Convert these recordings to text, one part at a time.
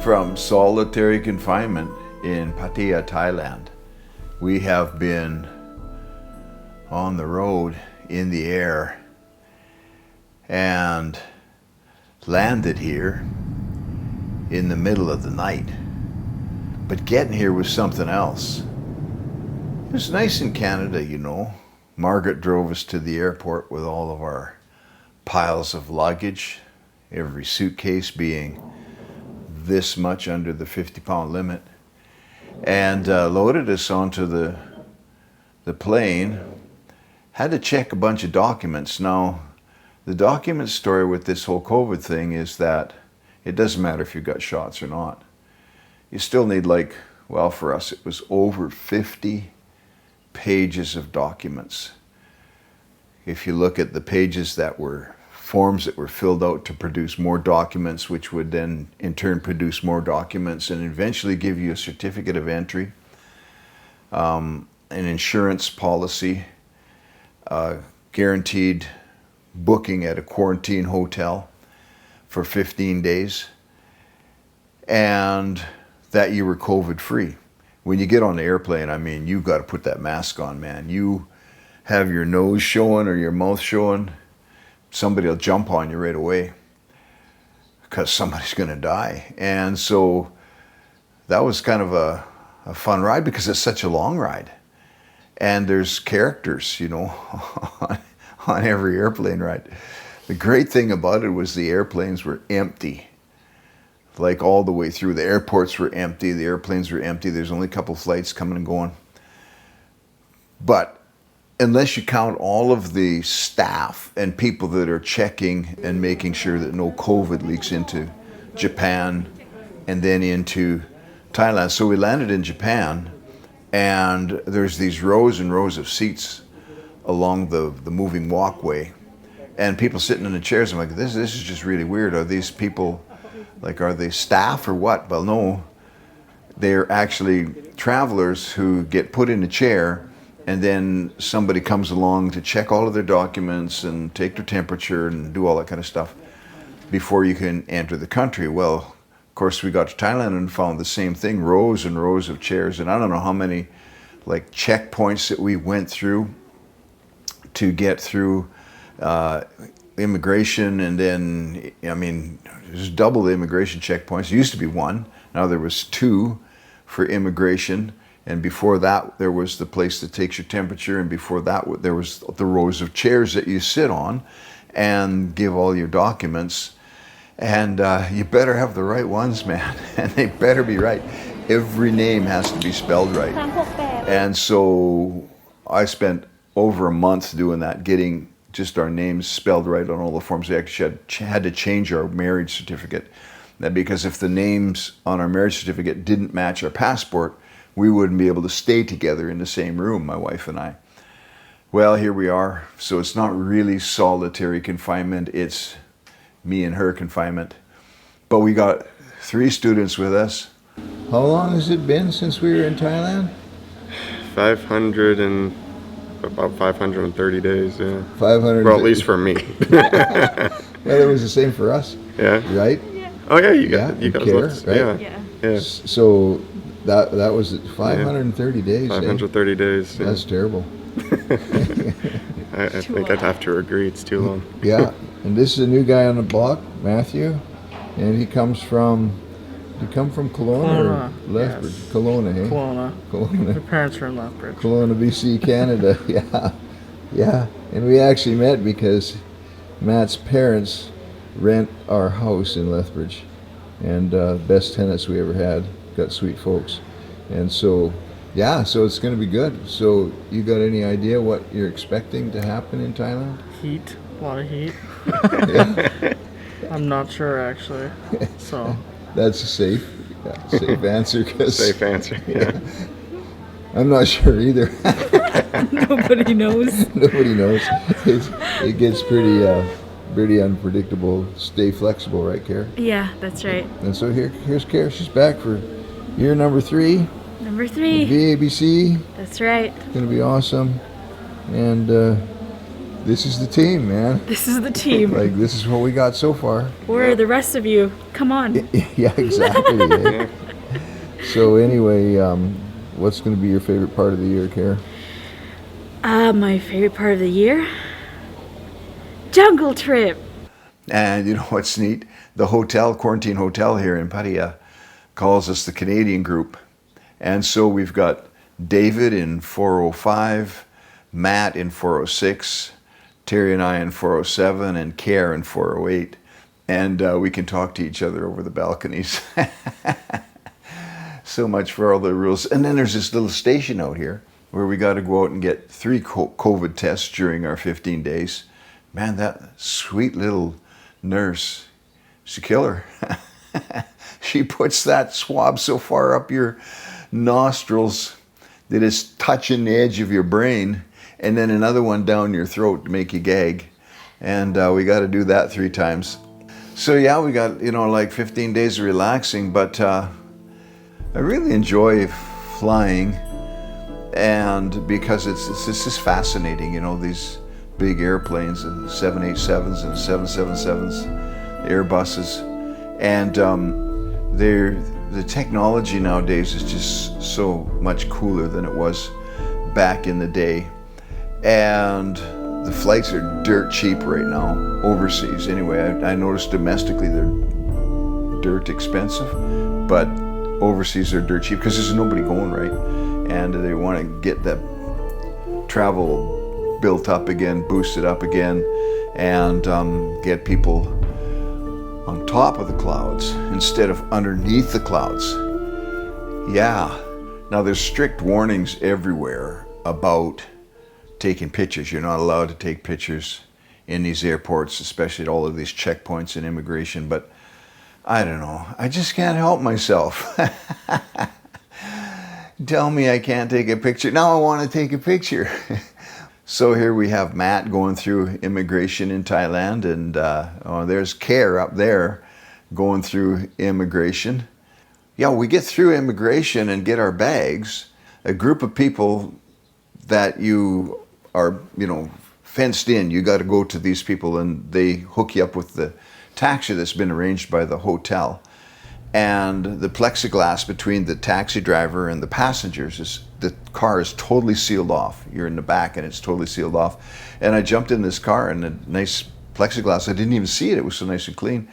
From solitary confinement in Pattaya, Thailand, we have been on the road, in the air, and landed here in the middle of the night. But getting here was something else. It was nice in Canada, you know. Margaret drove us to the airport with all of our piles of luggage, every suitcase being this much under the 50-pound limit, and loaded us onto the plane. Had to check a bunch of documents. Now, the document story with this whole COVID thing is that it doesn't matter if you got shots or not. You still need, like, well, for us it was over 50 pages of documents. If you look at the pages that were forms that were filled out to produce more documents, which would then in turn produce more documents and eventually give you a certificate of entry, an insurance policy, guaranteed booking at a quarantine hotel for 15 days, and that you were COVID free. When you get on the airplane, I mean, you've got to put that mask on, man. You have your nose showing or your mouth showing, somebody will jump on you right away because somebody's going to die. And so that was kind of a fun ride because it's such a long ride. And there's characters, you know, on every airplane ride. The great thing about it was the airplanes were empty. Like all the way through. The airports were empty, the airplanes were empty. There's only a couple flights coming and going. But unless you count all of the staff and people that are checking and making sure that no COVID leaks into Japan and then into Thailand. So we landed in Japan, and there's these rows and rows of seats along the moving walkway, and people sitting in the chairs. I'm like, this is just really weird. Are these people, like, are they staff or what? Well, no, they're actually travelers who get put in a chair, and then somebody comes along to check all of their documents and take their temperature and do all that kind of stuff before you can enter the country. Well, of course, we got to Thailand and found the same thing, rows and rows of chairs, and I don't know how many, like, checkpoints that we went through to get through immigration. And then, I mean, there's double the immigration checkpoints. It used to be one, now there was two for immigration. And before that, there was the place that takes your temperature. And before that, there was the rows of chairs that you sit on and give all your documents. And you better have the right ones, man. And they better be right. Every name has to be spelled right. And so I spent over a month doing that, getting just our names spelled right on all the forms. We actually had to change our marriage certificate. Because if the names on our marriage certificate didn't match our passport, we wouldn't be able to stay together in the same room, my wife and I. Well, here we are. So it's not really solitary confinement, it's me and her confinement. But we got 3 students with us. How long has it been since we were in Thailand? About 530 days, yeah. 500. Well, at least for me. Well, it was the same for us. Yeah. Right? Yeah. Oh yeah, you guys looked, right? Yeah. So that was 530 days. 530 days. Yeah. That's terrible. I think I'd have to agree. It's too long. Yeah. And this is a new guy on the block, Matthew, and he comes from. You come from Kelowna or Lethbridge? Yes. Kelowna, eh? Kelowna. My parents are in Lethbridge. Kelowna, BC, Canada. Yeah. And we actually met because Matt's parents rent our house in Lethbridge, and best tenants we ever had. Got sweet folks, and so so it's going to be good. So you got any idea what you're expecting to happen in Thailand? Heat, a lot of heat. Yeah. I'm not sure actually. So that's a safe answer. Safe answer. Yeah. I'm not sure either. Nobody knows. Nobody knows. It gets pretty unpredictable. Stay flexible, right, Kara? Yeah, that's right. And so here's Kara. She's back for year number 3. Number 3. VABC. That's right. It's going to be awesome. And This is the team, man. This is the team. Like, this is what we got so far. Where are the rest of you? Come on. Yeah, exactly. Eh? So anyway, what's going to be your favorite part of the year, Kara? My favorite part of the year? Jungle trip. And you know what's neat? The hotel, quarantine hotel here in Pattaya, calls us the Canadian group. And so we've got David in 405, Matt in 406, Terry and I in 407, and Kara in 408. And we can talk to each other over the balconies. So much for all the rules. And then there's this little station out here where we got to go out and get 3 COVID tests during our 15 days. Man, that sweet little nurse, she's a killer. She puts that swab so far up your nostrils that it's touching the edge of your brain, and then another one down your throat to make you gag. And we got to do that 3 times. So yeah, we got, like 15 days of relaxing, but I really enjoy flying, and because it's just fascinating, these big airplanes, the 787s and 777s, Airbuses, and the technology nowadays is just so much cooler than it was back in the day, and the flights are dirt cheap right now, overseas. Anyway, I noticed domestically they're dirt expensive, but overseas they're dirt cheap because there's nobody going, right? And they want to get that travel built up again, boosted up again, and get people on top of the clouds instead of underneath the clouds. Yeah. Now there's strict warnings everywhere about taking pictures. You're not allowed to take pictures in these airports, especially at all of these checkpoints and immigration, but I don't know. I just can't help myself. Tell me I can't take a picture. Now I want to take a picture. So here we have Matt going through immigration in Thailand, and there's Care up there going through immigration. Yeah, we get through immigration and get our bags. A group of people that you are, fenced in. You got to go to these people, and they hook you up with the taxi that's been arranged by the hotel. And the plexiglass between the taxi driver and the passengers the car is totally sealed off. You're in the back and it's totally sealed off. And I jumped in this car, and the nice plexiglass, I didn't even see it. It was so nice and clean.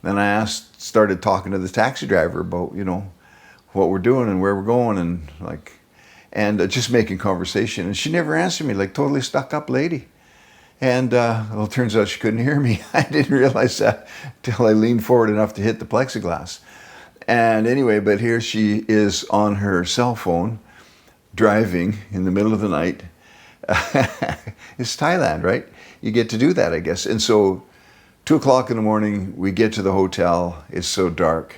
And I started talking to the taxi driver about, what we're doing and where we're going, and just making conversation. And she never answered me, like totally stuck up lady. And well, it turns out she couldn't hear me. I didn't realize that till I leaned forward enough to hit the plexiglass. And anyway, but here she is on her cell phone, driving in the middle of the night. It's Thailand, right? You get to do that, I guess. And so 2 o'clock in the morning, we get to the hotel. It's so dark.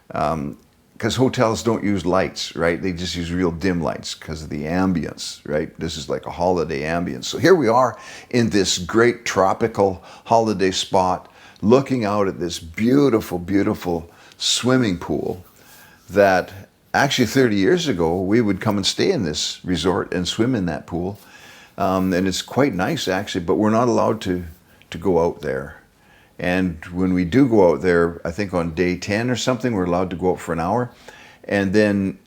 Because hotels don't use lights, right? They just use real dim lights because of the ambience, right? This is like a holiday ambience. So here we are in this great tropical holiday spot, looking out at this beautiful, beautiful swimming pool that actually 30 years ago, we would come and stay in this resort and swim in that pool. And it's quite nice, actually, but we're not allowed to go out there. And when we do go out there, I think on day 10 or something, we're allowed to go out for an hour. And then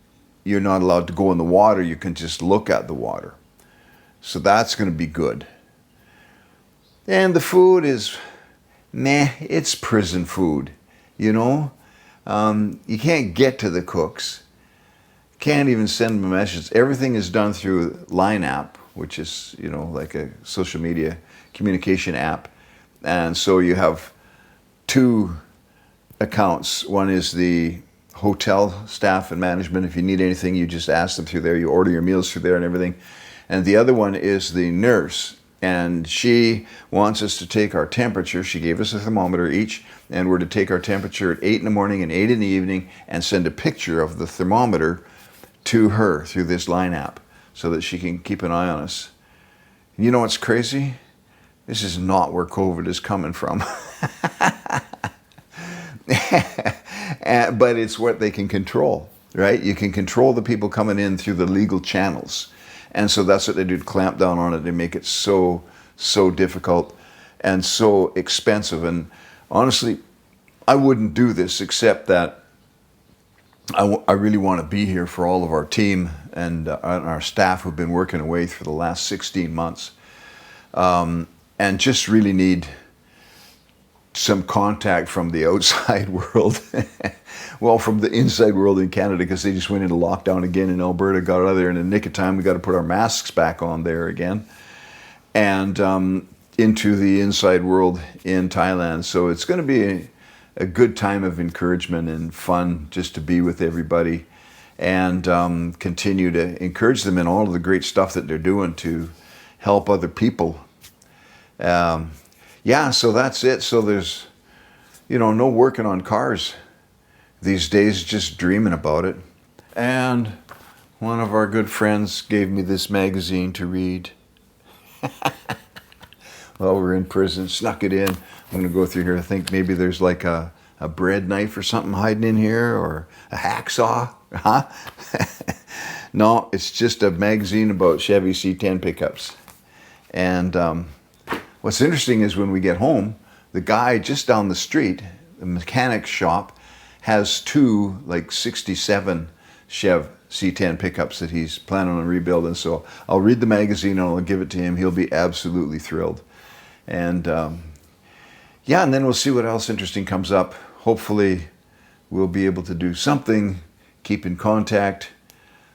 you're not allowed to go in the water. You can just look at the water. So that's going to be good. And the food is, it's prison food, You can't get to the cooks. Can't even send them a message. Everything is done through Line app, which is, like a social media communication app. And so you have 2 accounts. One is the hotel staff and management. If you need anything, you just ask them through there. You order your meals through there and everything. And the other one is the nurse. And she wants us to take our temperature. She gave us a thermometer each, and we're to take our temperature at 8 in the morning and 8 in the evening and send a picture of the thermometer to her through this Line app so that she can keep an eye on us. And you know what's crazy? This is not where COVID is coming from. But it's what they can control, right? You can control the people coming in through the legal channels. And so that's what they do to clamp down on it. They make it so so difficult and so expensive. And honestly, I wouldn't do this except that I really want to be here for all of our team and our staff who've been working away for the last 16 months, and just really need some contact from the outside world. Well, from the inside world in Canada, because they just went into lockdown again in Alberta, got out of there in the nick of time. We got to put our masks back on there again, and into the inside world in Thailand. So it's going to be a good time of encouragement and fun just to be with everybody and continue to encourage them in all of the great stuff that they're doing to help other people. Yeah, so that's it. So there's, no working on cars these days, just dreaming about it. And one of our good friends gave me this magazine to read. Well, we're in prison, snuck it in. I'm going to go through here. I think maybe there's like a bread knife or something hiding in here, or a hacksaw. Huh? No, it's just a magazine about Chevy C10 pickups. And what's interesting is when we get home, the guy just down the street, the mechanic shop, has two like 67 Chev C10 pickups that he's planning on rebuilding. So I'll read the magazine and I'll give it to him. He'll be absolutely thrilled. And yeah, and then we'll see what else interesting comes up. Hopefully we'll be able to do something, keep in contact.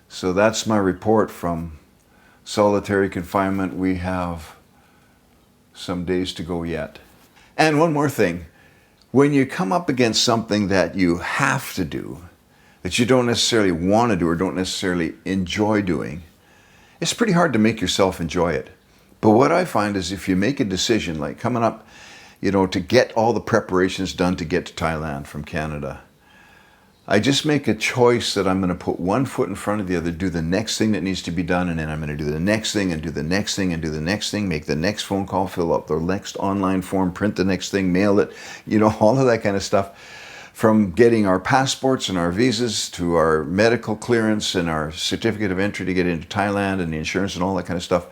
So that's my report from solitary confinement. We have some days to go yet. And one more thing, when you come up against something that you have to do, that you don't necessarily want to do or don't necessarily enjoy doing, it's pretty hard to make yourself enjoy it. But what I find is if you make a decision, like coming up, to get all the preparations done to get to Thailand from Canada, I just make a choice that I'm going to put one foot in front of the other, do the next thing that needs to be done, and then I'm going to do the next thing and do the next thing and do the next thing, make the next phone call, fill up the next online form, print the next thing, mail it, all of that kind of stuff. From getting our passports and our visas to our medical clearance and our certificate of entry to get into Thailand and the insurance and all that kind of stuff.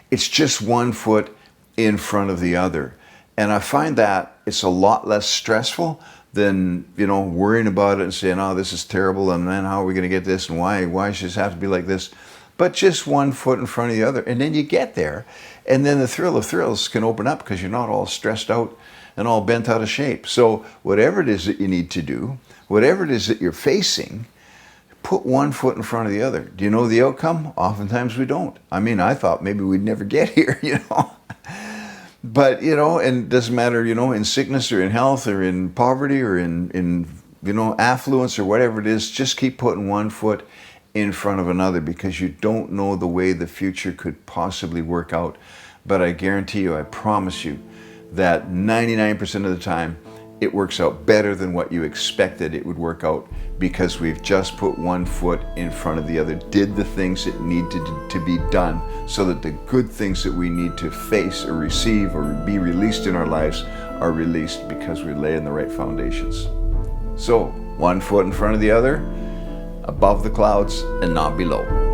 It's just one foot in front of the other. And I find that it's a lot less stressful than, worrying about it and saying, oh, this is terrible, and then how are we going to get this, and why should this have to be like this? But just one foot in front of the other. And then you get there, and then the thrill of thrills can open up because you're not all stressed out and all bent out of shape. So whatever it is that you need to do, whatever it is that you're facing, put one foot in front of the other. Do you know the outcome? Oftentimes we don't. I mean, I thought maybe we'd never get here, But, and it doesn't matter, in sickness or in health or in poverty or in affluence or whatever it is, just keep putting one foot in front of another because you don't know the way the future could possibly work out. But I guarantee you, I promise you, that 99% of the time, it works out better than what you expected it would work out because we've just put one foot in front of the other, did the things that need to be done so that the good things that we need to face or receive or be released in our lives are released because we lay in the right foundations. So, one foot in front of the other, above the clouds and not below.